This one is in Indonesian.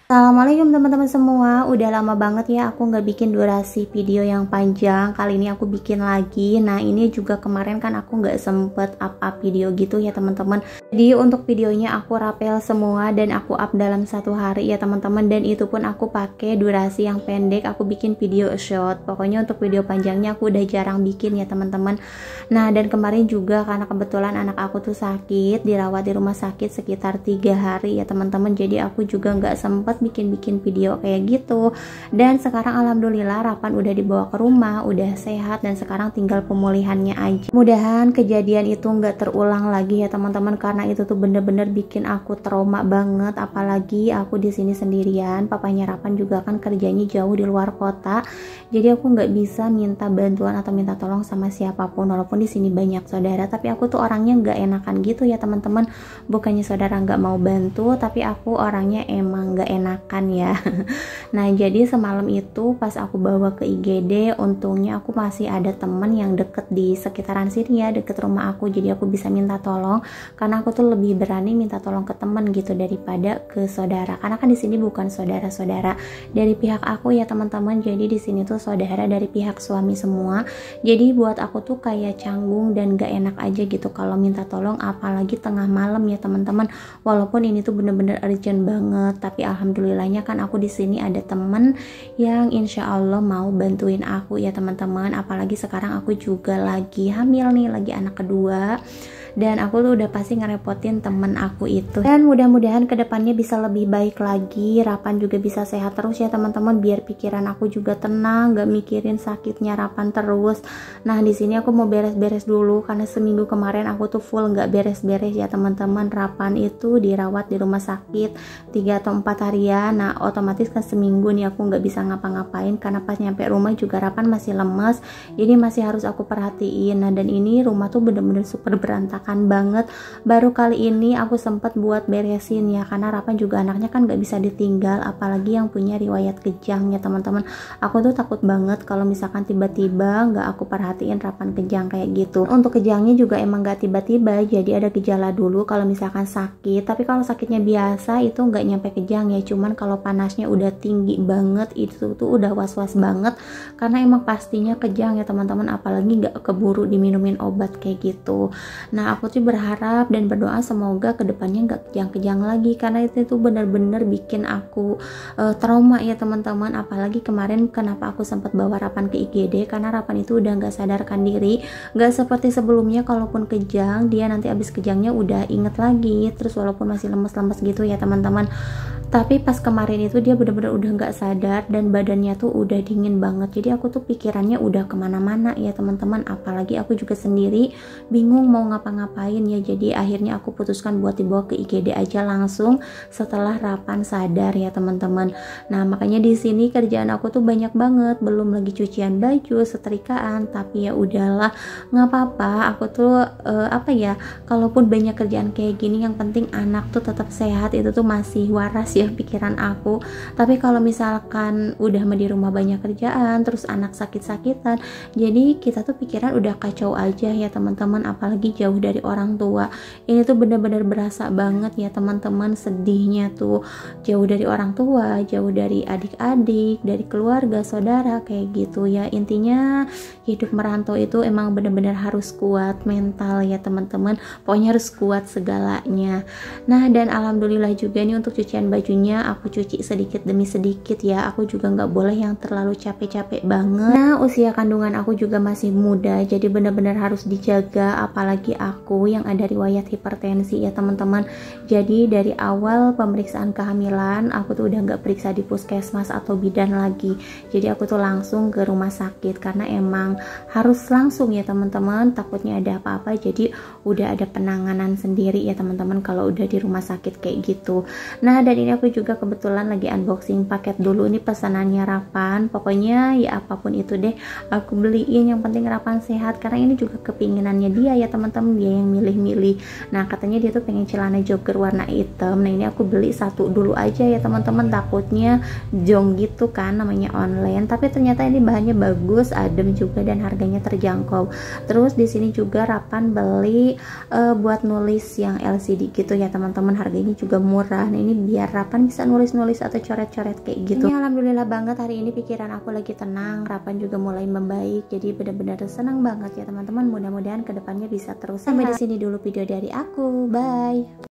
Assalamualaikum teman-teman semua. Udah lama banget ya aku nggak bikin durasi video yang panjang. Kali ini aku bikin lagi. Nah ini juga kemarin kan aku nggak sempet up video gitu ya teman-teman. Jadi untuk videonya aku rapel semua dan aku up dalam satu hari ya teman-teman. Dan itu pun aku pakai durasi yang pendek. Aku bikin video short. Pokoknya untuk video panjangnya aku udah jarang bikin ya teman-teman. Nah dan kemarin juga karena kebetulan anak aku tuh sakit, dirawat di rumah sakit sekitar 3 hari ya teman-teman. Jadi aku juga nggak sempet bikin video kayak gitu. Dan sekarang alhamdulillah Rapan udah dibawa ke rumah, udah sehat, dan sekarang tinggal pemulihannya aja. Mudahan kejadian itu nggak terulang lagi ya teman-teman, karena itu tuh bener-bener bikin aku trauma banget. Apalagi aku di sini sendirian, papanya Rapan juga kan kerjanya jauh di luar kota, jadi aku nggak bisa minta bantuan atau minta tolong sama siapapun. Walaupun di sini banyak saudara, tapi aku tuh orangnya nggak enakan gitu ya teman-teman. Bukannya saudara nggak mau bantu, tapi aku orangnya emang nggak enakan ya. Nah jadi semalam itu pas aku bawa ke IGD, untungnya aku masih ada temen yang deket di sekitaran sini ya, deket rumah aku, jadi aku bisa minta tolong. Karena aku tuh lebih berani minta tolong ke temen gitu daripada ke saudara, karena kan di sini bukan saudara-saudara dari pihak aku ya teman-teman. Jadi di sini tuh saudara dari pihak suami semua. Jadi buat aku tuh kayak canggung dan gak enak aja gitu kalau minta tolong, apalagi tengah malam ya teman-teman. Walaupun ini tuh bener-bener urgent banget, tapi alhamdulillahnya kan aku di sini ada temen yang insya Allah mau bantuin aku ya teman-teman. Apalagi sekarang aku juga lagi hamil nih, lagi anak kedua, dan aku tuh udah pasti ngerepotin temen aku itu. Dan mudah-mudahan kedepannya bisa lebih baik lagi, Rapan juga bisa sehat terus ya teman-teman, biar pikiran aku juga tenang, gak mikirin sakitnya Rapan terus. Nah di sini aku mau beres-beres dulu karena seminggu kemarin aku tuh full gak beres-beres ya teman-teman. Rapan itu dirawat di rumah sakit 3 atau 4 harian. Nah otomatis kan seminggu nih aku nggak bisa ngapa-ngapain, karena pas nyampe rumah juga Rapan masih lemes, jadi masih harus aku perhatiin. Nah dan ini rumah tuh bener-bener super berantakan banget. Baru kali ini aku sempet buat beresin ya, karena Rapan juga anaknya kan nggak bisa ditinggal, apalagi yang punya riwayat kejang ya teman-teman. Aku tuh takut banget kalau misalkan tiba-tiba nggak aku perhatiin Rapan kejang kayak gitu. Untuk kejangnya juga emang nggak tiba-tiba, jadi ada gejala dulu kalau misalkan sakit. Tapi kalau sakitnya biasa itu nggak nyampe kejang ya, cuman kalau panasnya udah tinggi banget itu tuh udah was-was banget, karena emang pastinya kejang ya teman-teman. Apalagi nggak keburu diminumin obat kayak gitu. Nah aku tuh berharap dan berdoa semoga kedepannya nggak kejang-kejang lagi, karena itu tuh bener-bener bikin aku trauma ya teman-teman. Apalagi kemarin kenapa aku sempat bawa Rapan ke IGD, karena Rapan itu udah nggak sadarkan diri, nggak seperti sebelumnya. Kalaupun kejang, dia nanti abis kejangnya udah inget lagi, terus walaupun masih lemes-lemes gitu ya teman-teman. Tapi pas kemarin itu dia bener-bener udah nggak sadar dan badannya tuh udah dingin banget. Jadi aku tuh pikirannya udah kemana-mana ya teman-teman. Apalagi aku juga sendiri bingung mau ngapa-ngapain ya. Jadi akhirnya aku putuskan buat dibawa ke IGD aja langsung setelah Rapan sadar ya teman-teman. Nah makanya di sini kerjaan aku tuh banyak banget. Belum lagi cucian baju, setrikaan. Tapi ya udahlah, nggak apa-apa. Aku tuh apa ya, kalaupun banyak kerjaan kayak gini, yang penting anak tuh tetap sehat. Itu tuh masih waras ya pikiran aku. Tapi kalau misalkan udah di rumah banyak kerjaan, terus anak sakit-sakitan, jadi kita tuh pikiran udah kacau aja ya teman-teman. Apalagi jauh dari orang tua, ini tuh bener-bener berasa banget ya teman-teman. Sedihnya tuh jauh dari orang tua, jauh dari adik-adik, dari keluarga, saudara kayak gitu ya. Intinya hidup merantau itu emang bener-bener harus kuat mental ya teman-teman. Pokoknya harus kuat segalanya. Nah dan alhamdulillah juga nih untuk cucian bajunya aku cuci sedikit demi sedikit ya. Aku juga nggak boleh yang terlalu capek-capek banget. Nah usia kandungan aku juga masih muda, jadi benar-benar harus dijaga. Apalagi aku yang ada riwayat hipertensi ya teman-teman. Jadi dari awal pemeriksaan kehamilan aku tuh udah nggak periksa di puskesmas atau bidan lagi. Jadi aku tuh langsung ke rumah sakit, karena emang harus langsung ya teman-teman. Takutnya ada apa-apa, jadi udah ada penanganan sendiri ya teman-teman kalau udah di rumah sakit kayak gitu. Nah dan ini aku juga kebetulan lagi unboxing paket dulu. Ini pesanannya Rapan. Pokoknya ya apapun itu deh aku beliin, yang penting Rapan sehat, karena ini juga kepinginannya dia ya teman-teman. Dia yang milih-milih. Nah katanya dia tuh pengen celana jogger warna hitam. Nah ini aku beli satu dulu aja ya teman-teman, takutnya jong gitu kan, namanya online. Tapi ternyata ini bahannya bagus, adem juga, dan harganya terjangkau. Terus di sini juga Rapan beli buat nulis yang LCD gitu ya teman-teman, harganya juga murah. Nah ini biar kapan bisa nulis-nulis atau coret-coret kayak gitu. Ini alhamdulillah banget hari ini pikiran aku lagi tenang, Rapan juga mulai membaik, jadi benar-benar senang banget ya teman-teman. Mudah-mudahan kedepannya bisa terus. Sampai di sini dulu video dari aku, bye.